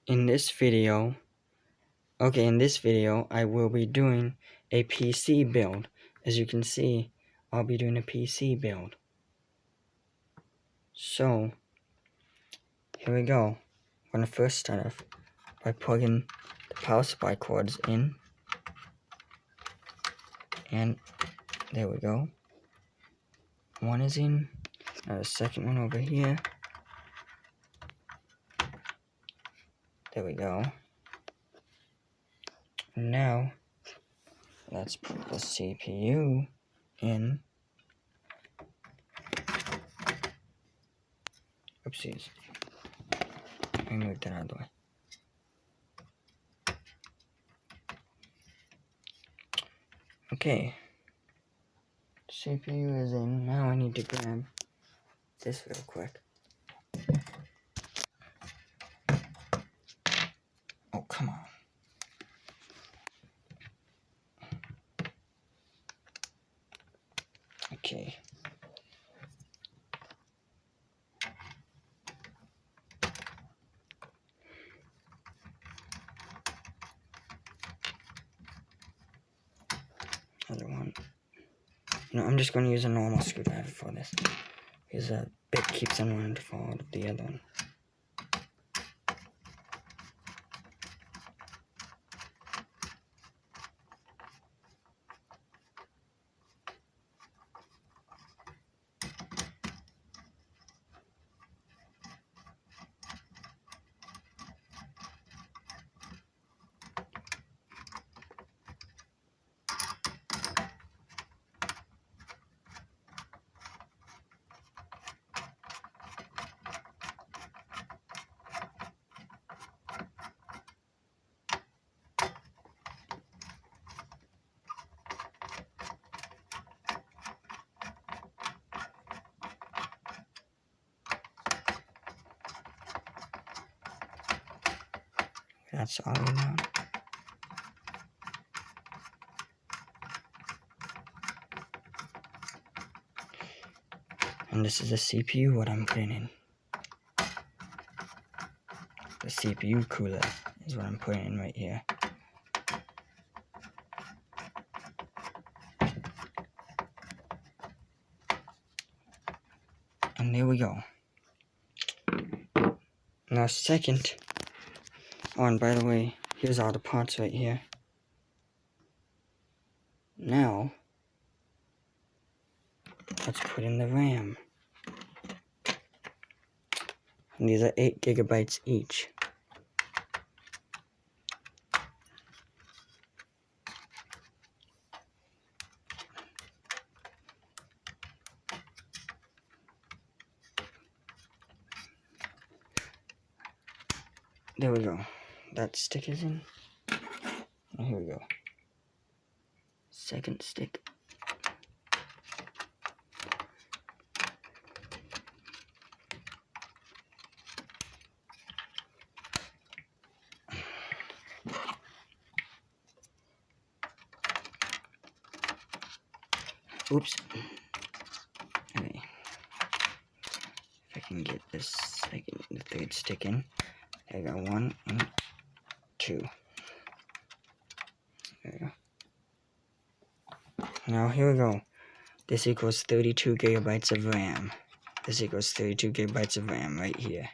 in this video I will be doing a PC build. As you can see, I'll be doing a PC build. So here we go. I'm gonna first start off by plugging the power supply cords in, and there we go. One is in. Now the second one over here. There we go. Now let's put the CPU in. Oopsies. Let me move that out of the way. Okay. CPU is in. Now I need to grab this real quick. Oh, come on. Okay. Other one. No, I'm just going to use a normal screwdriver for this, because that bit keeps on wanting to fall out of the other one. That's all we know. And this is the CPU, what I'm putting in. The CPU cooler is what I'm putting in right here. And there we go. Now second, oh, and by the way, here's all the parts right here. Now, let's put in the RAM. And these are 8 gigabytes each. There we go. That stick is in. Oh, here we go. Second stick. Oops. Okay. If I can get this second, the third stick in. I got 1 and 2. There we go. Now here we go. This equals 32 gigabytes of RAM. This equals 32 gigabytes of RAM right here.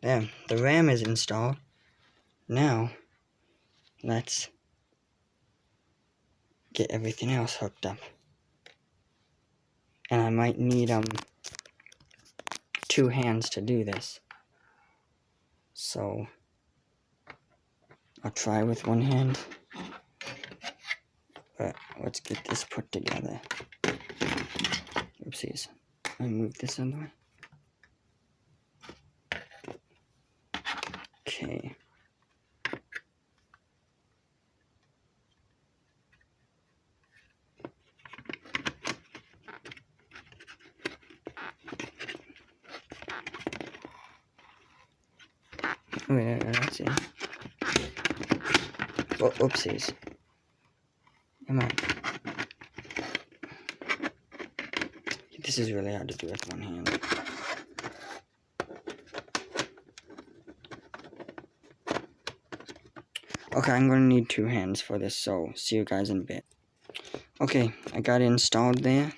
There, the RAM is installed. Now, let's get everything else hooked up. And I might need 2 hands to do this. So I'll try with 1 hand. But let's get this put together. Oopsies. I moved this other way. Okay. Wait, let's see. Oh, oopsies. Come on. This is really hard to do with one hand. Okay, I'm gonna need 2 hands for this, so see you guys in a bit. Okay, I got it installed there.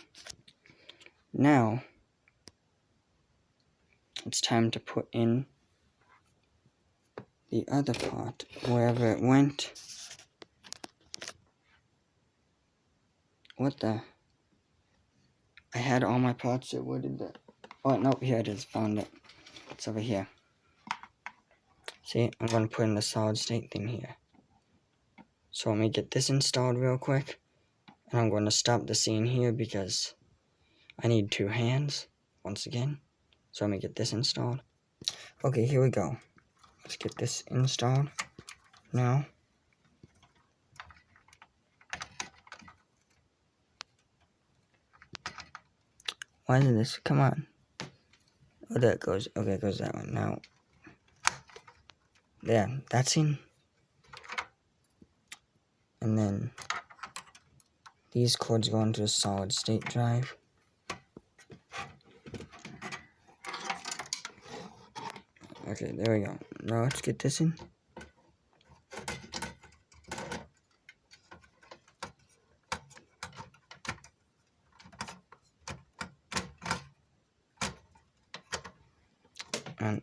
Now, it's time to put in the other part, wherever it went. What the? I had all my parts, so where did that? Oh, no, here it is, found it. It's over here. See, I'm gonna put in the solid state thing here. So let me get this installed real quick. And I'm gonna stop the scene here because I need 2 hands, once again. So let me get this installed. Okay, here we go. Let's get this installed now. Why is this? Come on. Oh, there it goes. Okay, it goes that one. Now, there, that's in. And then these cords go into a solid state drive. Okay, there we go. Now let's get this in. And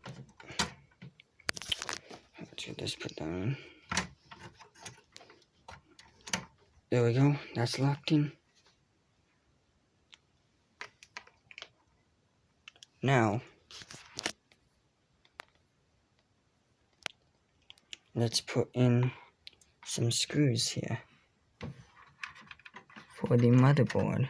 let's get this put down. There we go. That's locked in. Now, let's put in some screws here for the motherboard.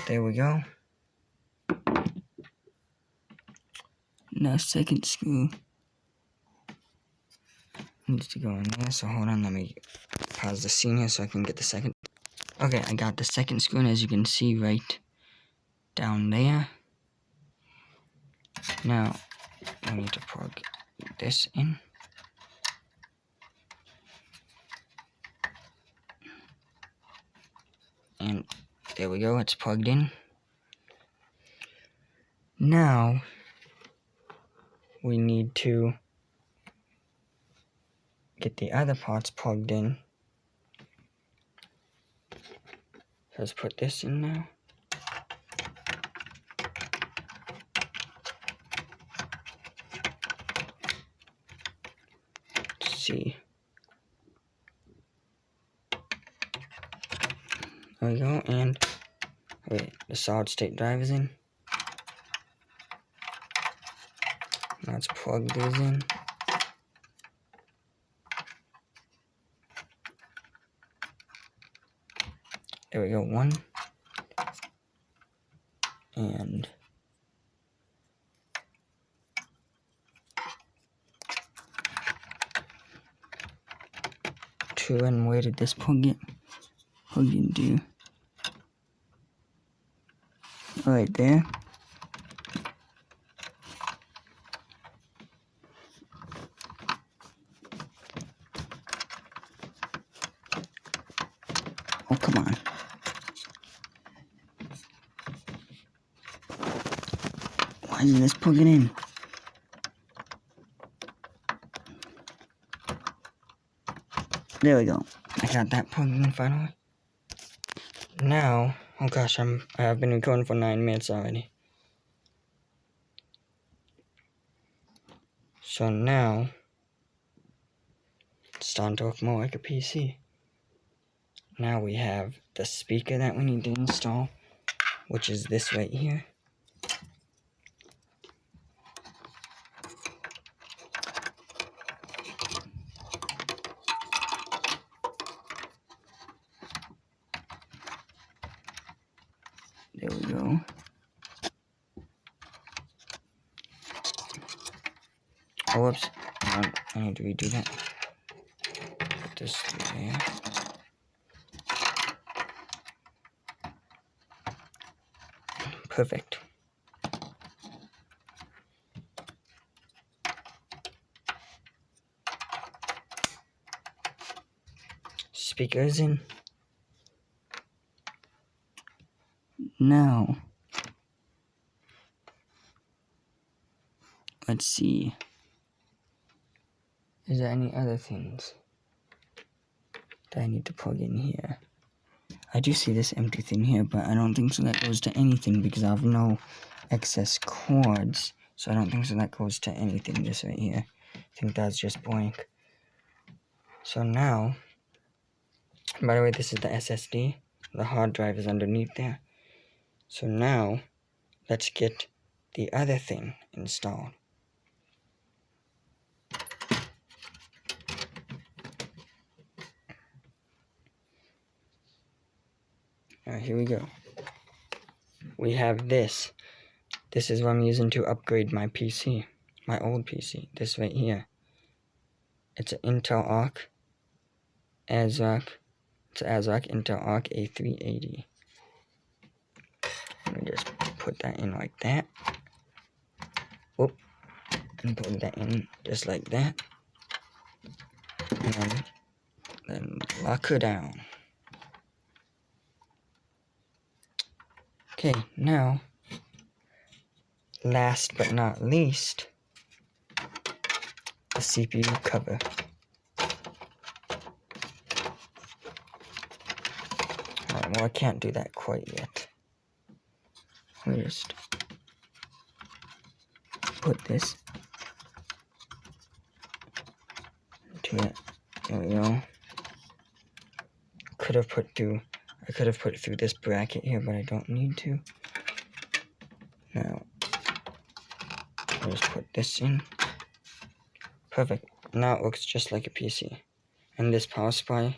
There we go. Now second screw needs to go in there, so hold on, let me pause the scene here so I can get the second. Okay, I got the second screw, and as you can see right down there. Now, I need to plug this in. And there we go, it's plugged in. Now, we need to get the other parts plugged in. So let's put this in now. Let's see. There we go, and wait, the solid state drive is in. Now let's plug these in. There we go, 1. And 2, and where did this plug into? Right there. Oh, come on. Why isn't this plugging in? There we go. I got that plugged in finally. Now, oh gosh, I have been recording for 9 minutes already. So now, it's starting to look more like a PC. Now we have the speaker that we need to install, which is this right here. There we go. Oh, whoops. I need to redo that. Put this there. Perfect. Speakers in. Now, let's see. Is there any other things that I need to plug in here? I do see this empty thing here, but I don't think so that goes to anything because I have no excess cords. So I don't think so that goes to anything, this right here. I think that's just blank. So now, by the way, this is the SSD. The hard drive is underneath there. So now, let's get the other thing installed. Alright, here we go. We have this. This is what I'm using to upgrade my PC. My old PC. This right here. It's an Intel Ark. AsRock. It's an AsRock Intel Ark A380. Let me just put that in like that. Whoop. And put that in just like that. And then lock her down. Okay, now, last but not least, the CPU cover. Alright, well I can't do that quite yet. Let me just put this into it. There we go. I could have put it through this bracket here, but I don't need to. Now, I'll just put this in. Perfect. Now it looks just like a PC. And this power supply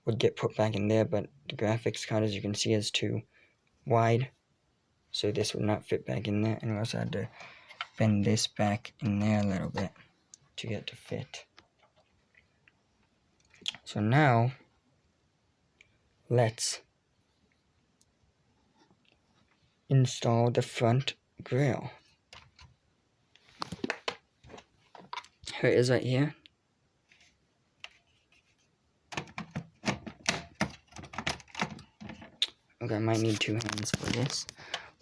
would get put back in there, but the graphics card, as you can see, is too wide. So this would not fit back in there. And we also had to bend this back in there a little bit to get it to fit. So now, let's install the front grille. Here it is right here. Okay, I might need 2 hands for this,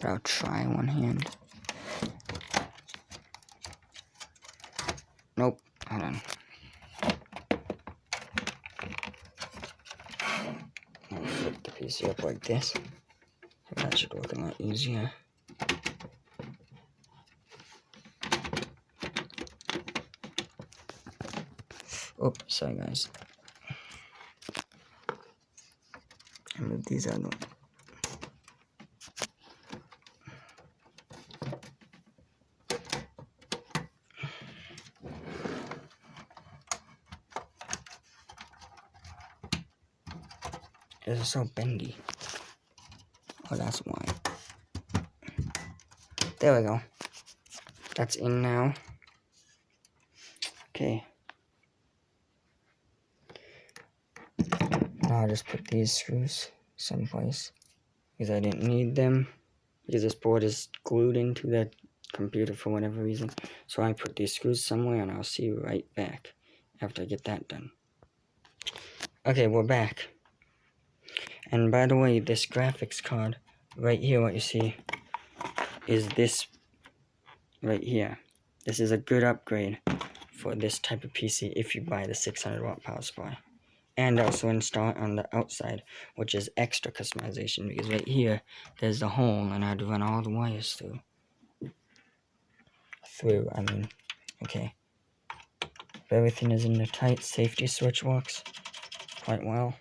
but I'll try one hand. Nope, hold on. I'll flip the PC up like this. That should work a lot easier. Oh, sorry guys. I move these out of the way. It's so bendy. Oh, that's why. There we go. That's in now. Okay. Now I'll just put these screws someplace because I didn't need them because this board is glued into the computer for whatever reason. So I put these screws somewhere and I'll see you right back after I get that done. Okay, we're back. And by the way, this graphics card right here, what you see is this right here. This is a good upgrade for this type of PC if you buy the 600 watt power supply. And also install it on the outside, which is extra customization because right here there's the hole and I had to run all the wires through. Okay. If everything is in the tight, safety switch works quite well.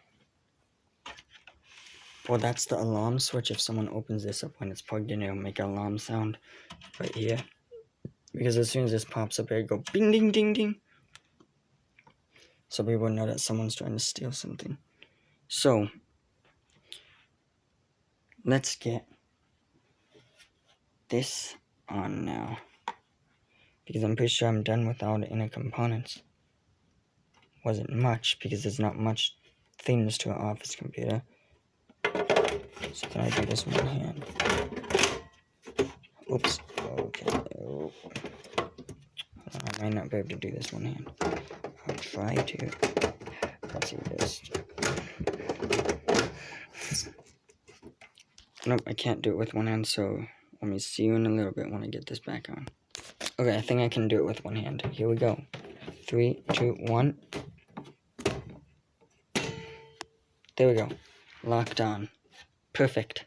Well, that's the alarm switch. If someone opens this up when it's plugged in, it'll make an alarm sound right here. Because as soon as this pops up, it'll go bing, ding, ding, ding. So people know that someone's trying to steal something. So, let's get this on now. Because I'm pretty sure I'm done with all the inner components. Wasn't much, because there's not much things to an office computer. So can I do this one hand? Oops. Okay. Oh. I might not be able to do this one hand. I'll try to. Let's see this. Nope, I can't do it with one hand, so let me see you in a little bit when I get this back on. Okay, I think I can do it with one hand. Here we go. 3, 2, 1. There we go. Locked on. Perfect.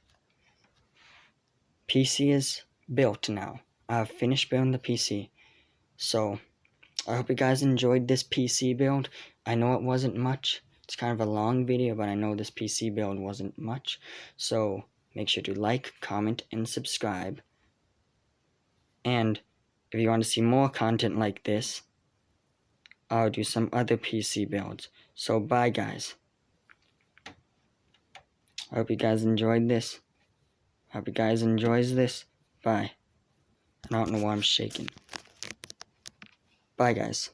PC is built now. I've finished building the PC. So, I hope you guys enjoyed this PC build. I know it wasn't much. It's kind of a long video, but I know this PC build wasn't much. So, make sure to like, comment, and subscribe. And if you want to see more content like this, I'll do some other PC builds. So, bye guys. I hope you guys enjoyed this. Hope you guys enjoys this. Bye. I don't know why I'm shaking. Bye guys.